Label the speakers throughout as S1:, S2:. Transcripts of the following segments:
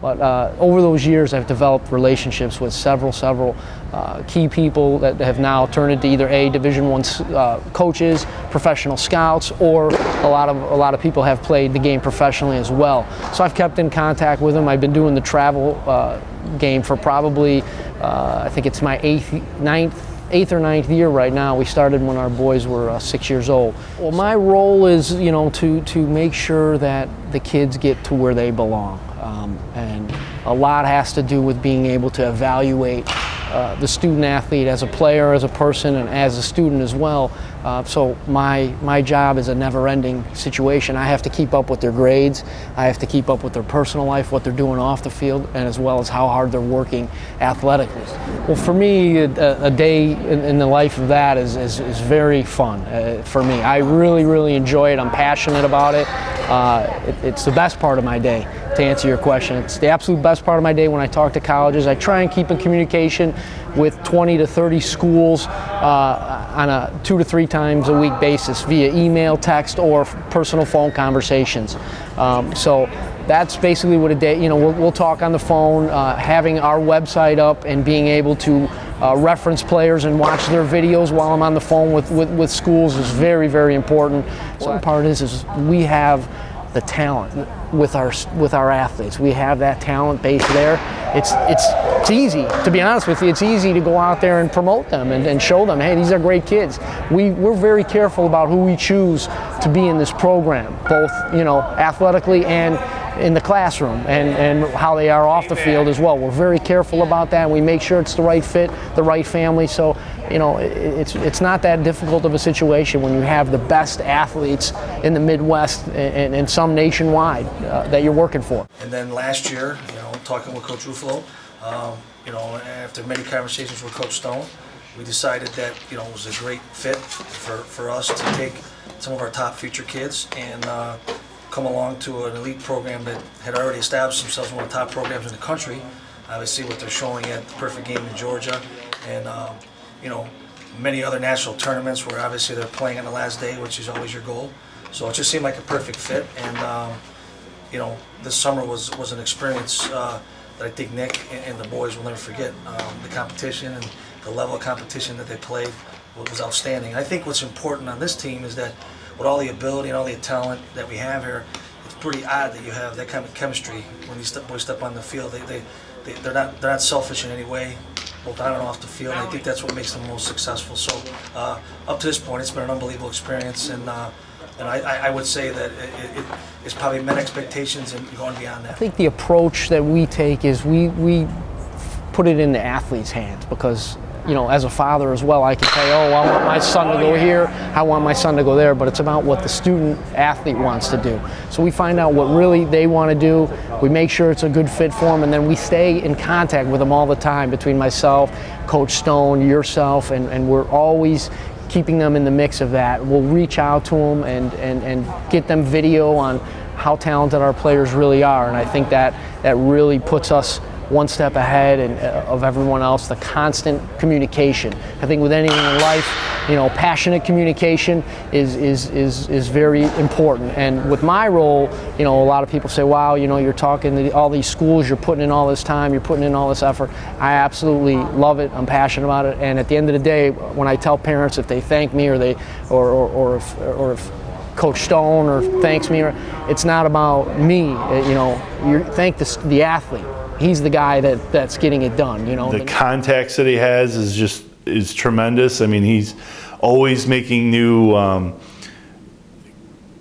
S1: But over those years, I've developed relationships with several key people that have now turned into either Division I coaches, professional scouts, or a lot of people have played the game professionally as well. So I've kept in contact with them. I've been doing the travel game for probably, I think it's my eighth or ninth year right now. We started when our boys were 6 years old. Well, my role is, to make sure that the kids get to where they belong. And a lot has to do with being able to evaluate the student athlete as a player, as a person, and as a student as well. So my job is a never-ending situation. I have to keep up with their grades. I have to keep up with their personal life, what they're doing off the field, and as well as how hard they're working athletically. Well, for me, a day in the life of that is very fun for me. I really enjoy it. I'm passionate about it. It's the best part of my day, to answer your question. It's the absolute best part of my day when I talk to colleges. I try and keep in communication with 20 to 30 schools on a 2 to 3 times a week basis via email, text, or personal phone conversations. So that's basically what a day, we'll talk on the phone. Having our website up and being able to reference players and watch their videos while I'm on the phone with schools is very important. One part is we have the talent with our athletes. We have that talent base there. It's easy, to be honest with you. It's easy to go out there and promote them and show them, hey, these are great kids. We're very careful about who we choose to be in this program, both athletically and in the classroom, and how they are off the field as well. We're very careful about that. We make sure it's the right fit, the right family. So it's not that difficult of a situation when you have the best athletes in the Midwest and some nationwide that you're working for.
S2: And then last year, talking with Coach Ruffalo, after many conversations with Coach Stone, we decided that it was a great fit for us to take some of our top future kids and come along to an elite program that had already established themselves as one of the top programs in the country. Obviously, what they're showing at the Perfect Game in Georgia, and many other national tournaments where obviously they're playing on the last day, which is always your goal. So it just seemed like a perfect fit, and this summer was an experience that I think Nick and the boys will never forget. The competition and the level of competition that they played was outstanding. I think what's important on this team is that with all the ability and all the talent that we have here, it's pretty odd that you have that kind of chemistry when these boys step on the field. They're not selfish in any way, both on and off the field. And I think that's what makes them most successful. So up to this point, it's been an unbelievable experience, and I would say that it's probably met expectations and going beyond that.
S1: I think the approach that we take is we put it in the athlete's hands, because as a father as well, I can say, I want my son to go here, I want my son to go there, but it's about what the student athlete wants to do. So we find out what really they want to do, we make sure it's a good fit for them, and then we stay in contact with them all the time, between myself, Coach Stone, yourself, and we're always keeping them in the mix of that. We'll reach out to them and get them video on how talented our players really are, and I think that really puts us one step ahead of everyone else. The constant communication. I think with anything in life, passionate communication is very important. And with my role, a lot of people say, wow, you're talking to all these schools, you're putting in all this time, you're putting in all this effort. I absolutely love it. I'm passionate about it. And at the end of the day, when I tell parents, if they thank me or if Coach Stone or thanks me, it's not about me. You thank the athlete. He's the guy that's getting it done.
S3: The contacts that he has is tremendous. I mean, he's always making new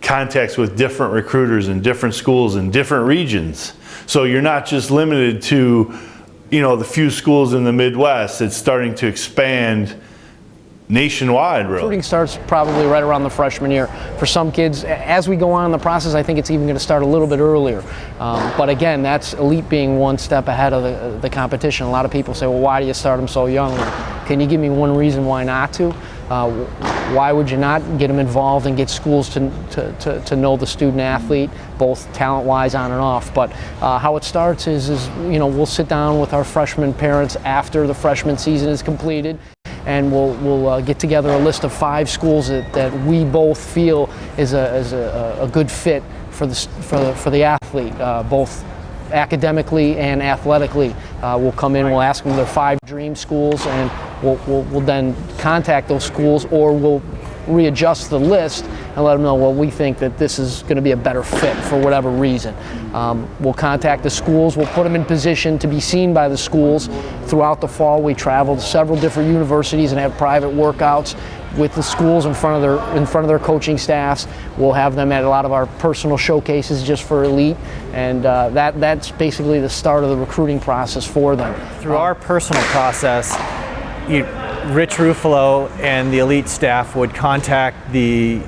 S3: contacts with different recruiters in different schools in different regions. So you're not just limited to, the few schools in the Midwest. It's starting to expand nationwide, really.
S1: Recruiting starts probably right around the freshman year. For some kids, as we go on in the process, I think it's even going to start a little bit earlier. But again, that's elite being one step ahead of the competition. A lot of people say, well, why do you start them so young? Can you give me one reason why not to? Why would you not get them involved and get schools to know the student athlete, both talent-wise on and off? But how it starts is we'll sit down with our freshman parents after the freshman season is completed, and we'll get together a list of 5 schools that we both feel is a good fit for the athlete, both academically and athletically. We'll come in, we'll ask them their 5 dream schools, and we'll then contact those schools, or we'll readjust the list and let them know, well, we think that this is going to be a better fit for whatever reason. We'll contact the schools, we'll put them in position to be seen by the schools. Throughout the fall, we travel to several different universities and have private workouts with the schools in front of their coaching staffs. We'll have them at a lot of our personal showcases just for elite, and that's basically the start of the recruiting process for them.
S4: Through our personal process, Rich Ruffalo and the elite staff would contact the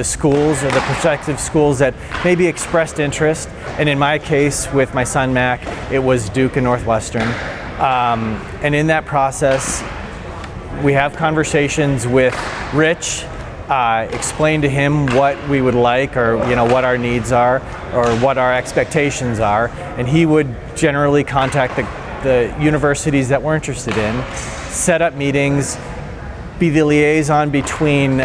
S4: schools or the prospective schools that maybe expressed interest, and in my case with my son Mac, it was Duke and Northwestern. And in that process, we have conversations with Rich, explain to him what we would like, or what our needs are, or what our expectations are, and he would generally contact the universities that we're interested in, set up meetings, be the liaison between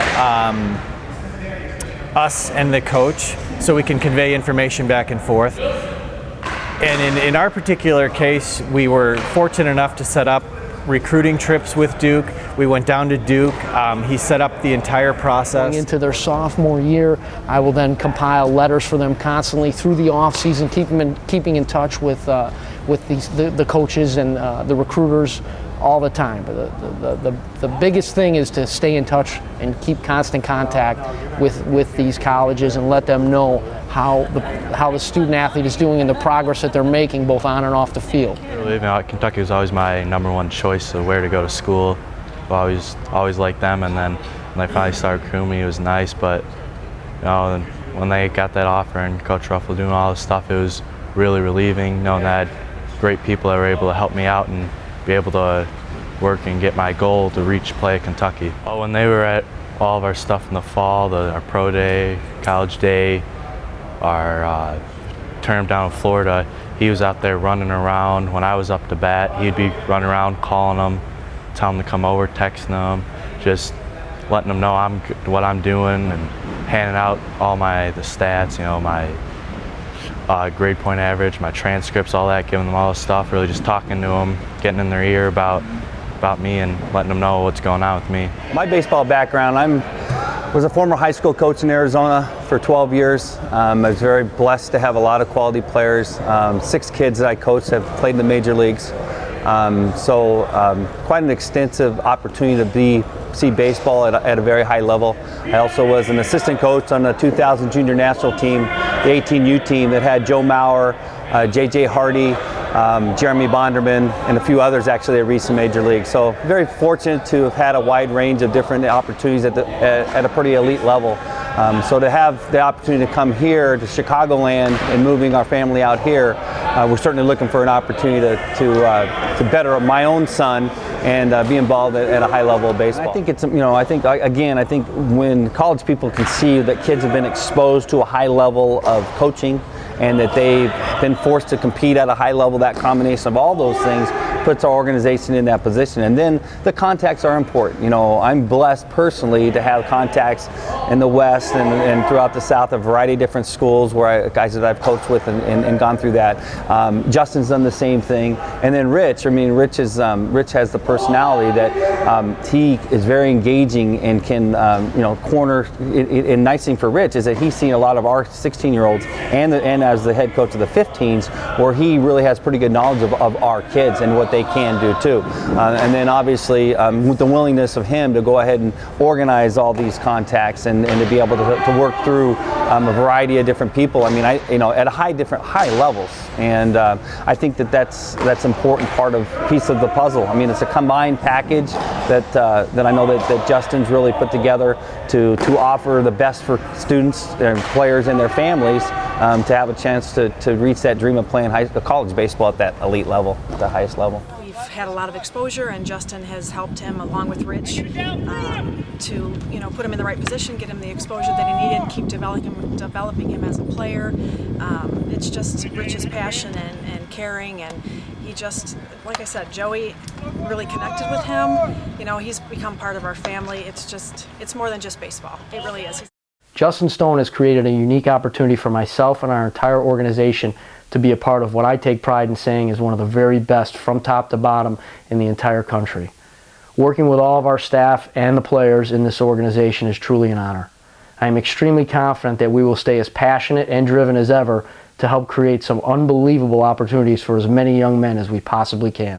S4: us and the coach, so we can convey information back and forth. And in our particular case, we were fortunate enough to set up recruiting trips with Duke. We went down to Duke. He set up the entire process.
S1: Going into their sophomore year, I will then compile letters for them constantly through the off season, keeping in touch with the coaches and the recruiters all the time. But the biggest thing is to stay in touch and keep constant contact with these colleges and let them know how the student athlete is doing and the progress that they're making both on and off the field.
S5: Kentucky was always my #1 choice of where to go to school. Always liked them, and then when they finally started recruiting me, it was nice. But when they got that offer and Coach Ruffalo doing all this stuff, it was really relieving knowing that I had great people that were able to help me out and be able to work and get my goal to play at Kentucky. When they were at all of our stuff in the fall, our pro day, college day, our term down in Florida, he was out there running around. When I was up to bat, he'd be running around calling them, telling them to come over, texting them, just letting them know what I'm doing, and handing out all the stats, my grade point average, my transcripts, all that, giving them all the stuff, really just talking to them, getting in their ear about me and letting them know what's going on with me.
S6: My baseball background, was a former high school coach in Arizona for 12 years. I was very blessed to have a lot of quality players. 6 kids that I coached have played in the major leagues. Quite an extensive opportunity to see baseball at a very high level. I also was an assistant coach on the 2000 junior national team, the 18U team that had Joe Mauer, J.J. Hardy, Jeremy Bonderman, and a few others actually that reached the major league. So very fortunate to have had a wide range of different opportunities at a pretty elite level. So to have the opportunity to come here to Chicagoland and moving our family out here, we're certainly looking for an opportunity to better my own son and be involved at a high level of baseball. I think it's, I think when college people can see that kids have been exposed to a high level of coaching and that they've been forced to compete at a high level, that combination of all those things puts our organization in that position. And then the contacts are important. I'm blessed personally to have contacts in the West and throughout the South, a variety of different schools guys that I've coached with and gone through that. Justin's done the same thing. And then Rich has the personality that he is very engaging and can, corner. And nice thing for Rich is that he's seen a lot of our 16-year-olds and as the head coach of the 15s, where he really has pretty good knowledge of our kids and what they can do too. And then obviously with the willingness of him to go ahead and organize all these contacts and to be able to work through a variety of different people. At high levels. And I think that's important part of piece of the puzzle. It's a combined package that I know that Justin's really put together to offer the best for students and players and their families to have a chance to reach that dream of playing college baseball at that elite level, at the highest level.
S7: We've had a lot of exposure, and Justin has helped him along with Rich to put him in the right position, get him the exposure that he needed, keep developing him as a player. It's just Rich's passion and caring, and he just, like I said, Joey really connected with him. He's become part of our family. It's more than just baseball. It really is.
S1: Justin Stone has created a unique opportunity for myself and our entire organization to be a part of what I take pride in saying is one of the very best from top to bottom in the entire country. Working with all of our staff and the players in this organization is truly an honor. I am extremely confident that we will stay as passionate and driven as ever to help create some unbelievable opportunities for as many young men as we possibly can.